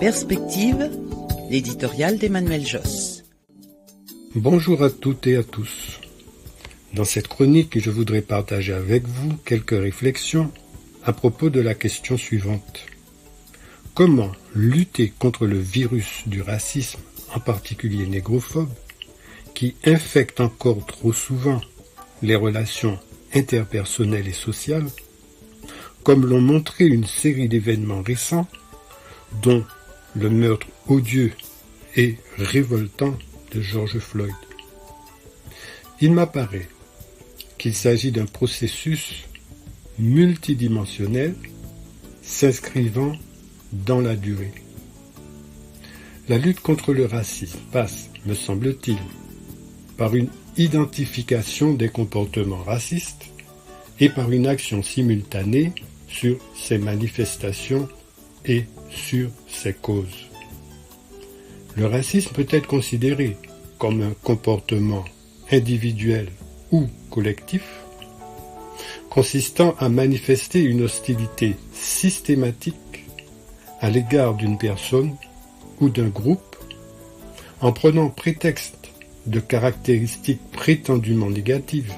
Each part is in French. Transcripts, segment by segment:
Perspective, l'éditorial d'Emmanuel Josse. Bonjour à toutes et à tous. Dans cette chronique, je voudrais partager avec vous quelques réflexions à propos de la question suivante. Comment lutter contre le virus du racisme, en particulier négrophobe, qui infecte encore trop souvent les relations interpersonnelles et sociales, comme l'ont montré une série d'événements récents, dont le meurtre odieux et révoltant de George Floyd. Il m'apparaît qu'il s'agit d'un processus multidimensionnel s'inscrivant dans la durée. La lutte contre le racisme passe, me semble-t-il, par une identification des comportements racistes et par une action simultanée sur ses manifestations et sur ses causes. Le racisme peut être considéré comme un comportement individuel ou collectif, consistant à manifester une hostilité systématique à l'égard d'une personne ou d'un groupe, en prenant prétexte de caractéristiques prétendument négatives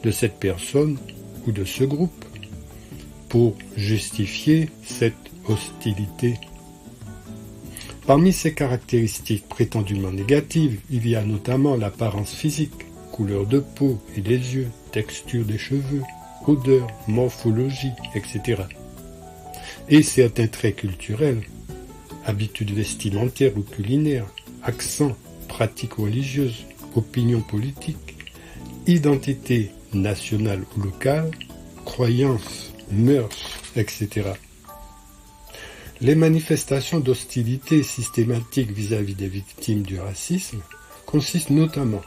de cette personne ou de ce groupe pour justifier cette hostilité. Parmi ces caractéristiques prétendument négatives, il y a notamment l'apparence physique, couleur de peau et des yeux, texture des cheveux, odeur, morphologie, etc. Et certains traits culturels, habitudes vestimentaires ou culinaires, accents, pratiques religieuses, opinions politiques, identité nationale ou locale, croyances, mœurs, etc. Les manifestations d'hostilité systématique vis-à-vis des victimes du racisme consistent notamment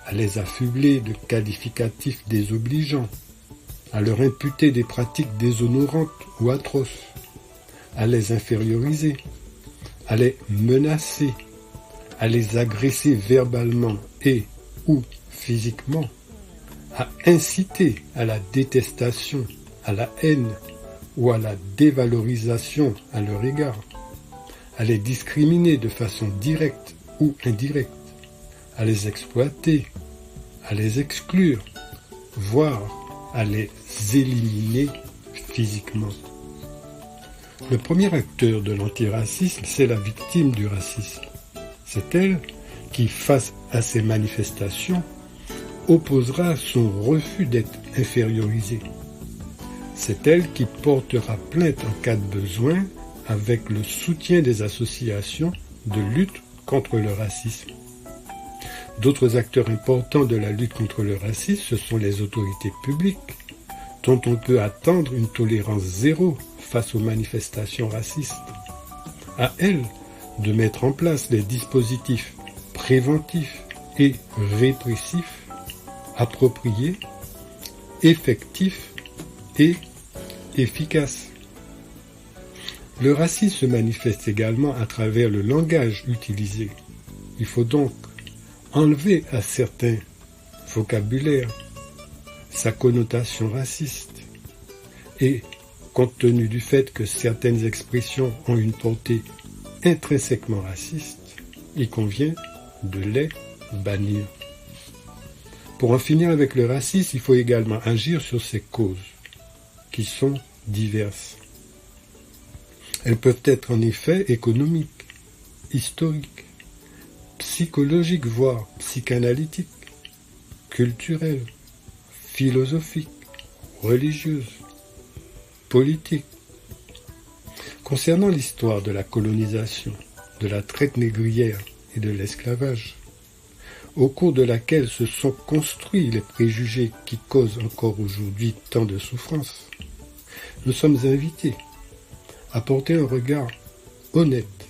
à les affubler de qualificatifs désobligeants, à leur imputer des pratiques déshonorantes ou atroces, à les inférioriser, à les menacer, à les agresser verbalement et ou physiquement, à inciter à la détestation, à la haine ou à la dévalorisation à leur égard, à les discriminer de façon directe ou indirecte, à les exploiter, à les exclure, voire à les éliminer physiquement. Le premier acteur de l'antiracisme, c'est la victime du racisme. C'est elle qui, face à ces manifestations, opposera son refus d'être infériorisée. C'est elle qui portera plainte en cas de besoin avec le soutien des associations de lutte contre le racisme. D'autres acteurs importants de la lutte contre le racisme, ce sont les autorités publiques, dont on peut attendre une tolérance zéro face aux manifestations racistes. À elles de mettre en place des dispositifs préventifs et répressifs appropriés, effectifs et efficaces. Le racisme se manifeste également à travers le langage utilisé. Il faut donc enlever à certains vocabulaires sa connotation raciste et, compte tenu du fait que certaines expressions ont une portée intrinsèquement raciste, il convient de les bannir. Pour en finir avec le racisme, il faut également agir sur ses causes, qui sont diverses. Elles peuvent être en effet économiques, historiques, psychologiques, voire psychanalytiques, culturelles, philosophiques, religieuses, politiques. Concernant l'histoire de la colonisation, de la traite négrière et de l'esclavage, au cours de laquelle se sont construits les préjugés qui causent encore aujourd'hui tant de souffrances, nous sommes invités à porter un regard honnête,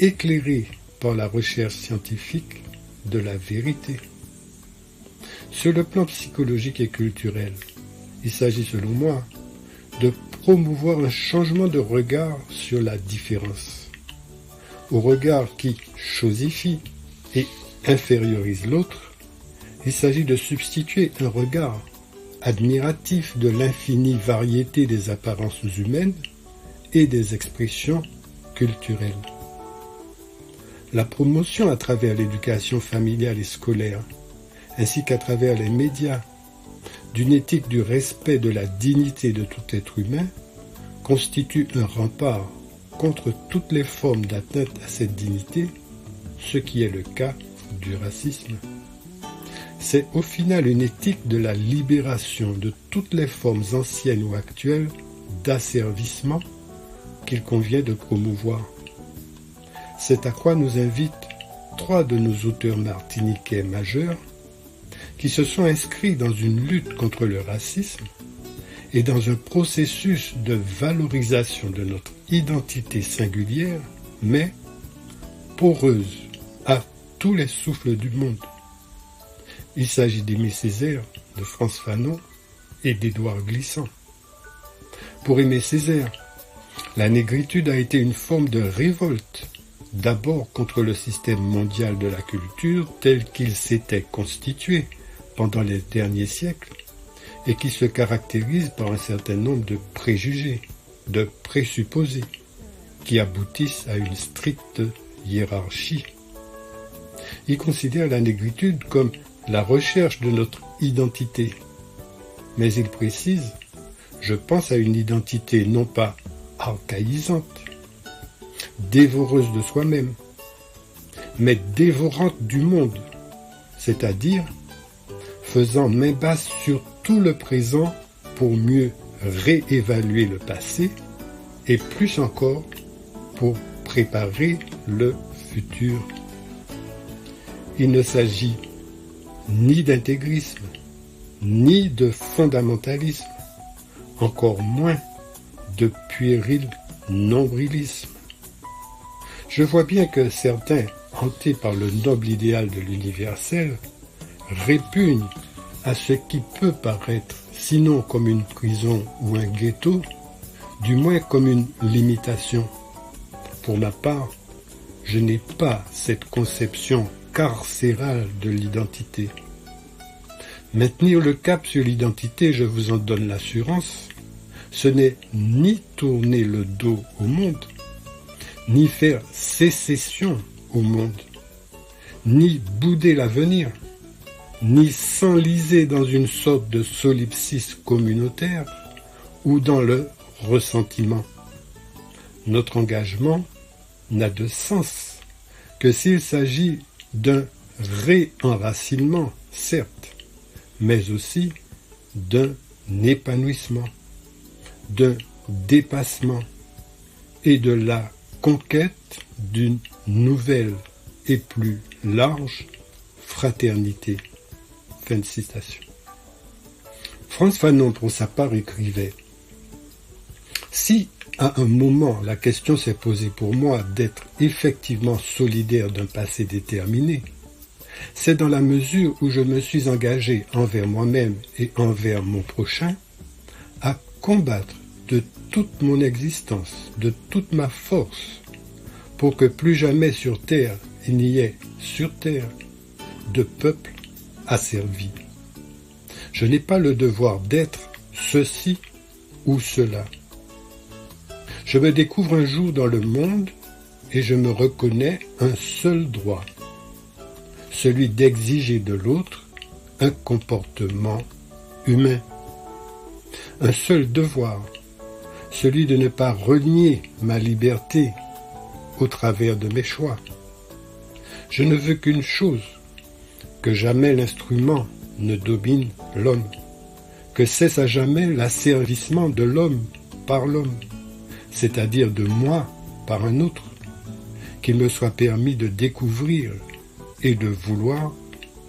éclairé par la recherche scientifique de la vérité. Sur le plan psychologique et culturel, il s'agit selon moi de promouvoir un changement de regard sur la différence, au regard qui chosifie et infériorise l'autre Il s'agit de substituer un regard admiratif de l'infinie variété des apparences humaines et des expressions culturelles. La promotion à travers l'éducation familiale et scolaire, ainsi qu'à travers les médias, d'une éthique du respect de la dignité de tout être humain, constitue un rempart contre toutes les formes d'atteinte à cette dignité, ce qui est le cas du racisme. C'est au final une éthique de la libération de toutes les formes anciennes ou actuelles d'asservissement qu'il convient de promouvoir. C'est à quoi nous invitent 3 de nos auteurs martiniquais majeurs qui se sont inscrits dans une lutte contre le racisme et dans un processus de valorisation de notre identité singulière, mais poreuse à tous les souffles du monde. Il s'agit d'Aimé Césaire, de Frantz Fanon et d'Édouard Glissant. Pour Aimé Césaire, la négritude a été une forme de révolte, d'abord contre le système mondial de la culture tel qu'il s'était constitué pendant les derniers siècles et qui se caractérise par un certain nombre de préjugés, de présupposés, qui aboutissent à une stricte hiérarchie. Il considère la négritude comme la recherche de notre identité. Mais il précise, je pense à une identité non pas archaïsante, dévoreuse de soi-même, mais dévorante du monde, c'est-à-dire faisant main basse sur tout le présent pour mieux réévaluer le passé et plus encore pour préparer le futur. Il ne s'agit ni d'intégrisme, ni de fondamentalisme, encore moins de puéril nombrilisme. Je vois bien que certains, hantés par le noble idéal de l'universel, répugnent à ce qui peut paraître, sinon comme une prison ou un ghetto, du moins comme une limitation. Pour ma part, je n'ai pas cette conception carcérale de l'identité. Maintenir le cap sur l'identité, je vous en donne l'assurance, ce n'est ni tourner le dos au monde, ni faire sécession au monde, ni bouder l'avenir, ni s'enliser dans une sorte de solipsisme communautaire ou dans le ressentiment. Notre engagement n'a de sens que s'il s'agit d'un réenracinement, certes, mais aussi d'un épanouissement, d'un dépassement et de la conquête d'une nouvelle et plus large fraternité. Fin de citation. Frantz Fanon, pour sa part, écrivait « Si, à un moment, la question s'est posée pour moi d'être effectivement solidaire d'un passé déterminé, c'est dans la mesure où je me suis engagé envers moi-même et envers mon prochain à combattre de toute mon existence, de toute ma force, pour que plus jamais sur terre il n'y ait sur terre de peuple asservi. Je n'ai pas le devoir d'être ceci ou cela. Je me découvre un jour dans le monde et je me reconnais un seul droit, celui d'exiger de l'autre un comportement humain. Un seul devoir, celui de ne pas renier ma liberté au travers de mes choix. Je ne veux qu'une chose, que jamais l'instrument ne domine l'homme, que cesse à jamais l'asservissement de l'homme par l'homme, c'est-à-dire de moi par un autre, qu'il me soit permis de découvrir et de vouloir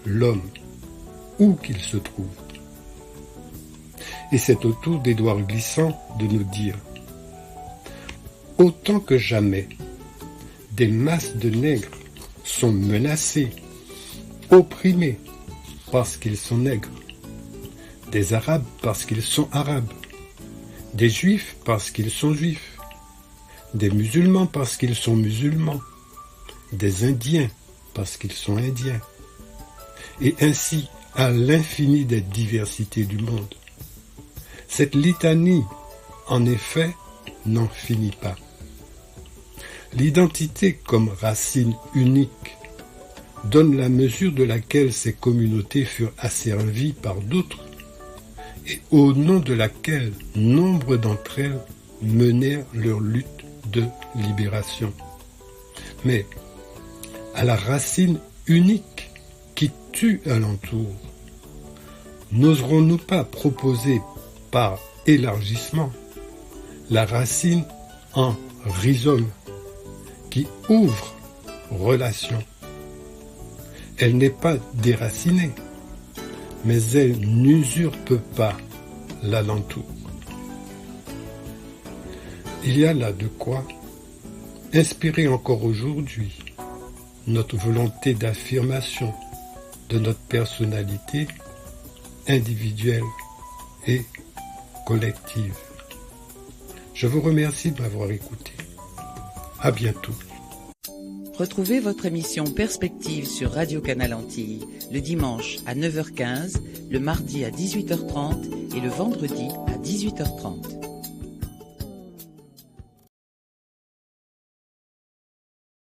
l'homme, où qu'il se trouve. Et c'est au tour d'Édouard Glissant de nous dire « Autant que jamais, des masses de nègres sont menacés, opprimés parce qu'ils sont nègres, des Arabes parce qu'ils sont Arabes, des Juifs parce qu'ils sont Juifs, des musulmans parce qu'ils sont musulmans, des Indiens parce qu'ils sont Indiens, et ainsi à l'infini des diversités du monde. Cette litanie, en effet, n'en finit pas. L'identité comme racine unique donne la mesure de laquelle ces communautés furent asservies par d'autres et au nom de laquelle nombre d'entre elles menèrent leur lutte de libération. Mais à la racine unique qui tue alentour, n'oserons-nous pas proposer par élargissement la racine en rhizome qui ouvre relation? Elle n'est pas déracinée, mais elle n'usurpe pas l'alentour. Il y a là de quoi inspirer encore aujourd'hui notre volonté d'affirmation de notre personnalité individuelle et collective. Je vous remercie de m'avoir écouté. À bientôt. Retrouvez votre émission Perspective sur Radio Canal Antilles le dimanche à 9h15, le mardi à 18h30 et le vendredi à 18h30.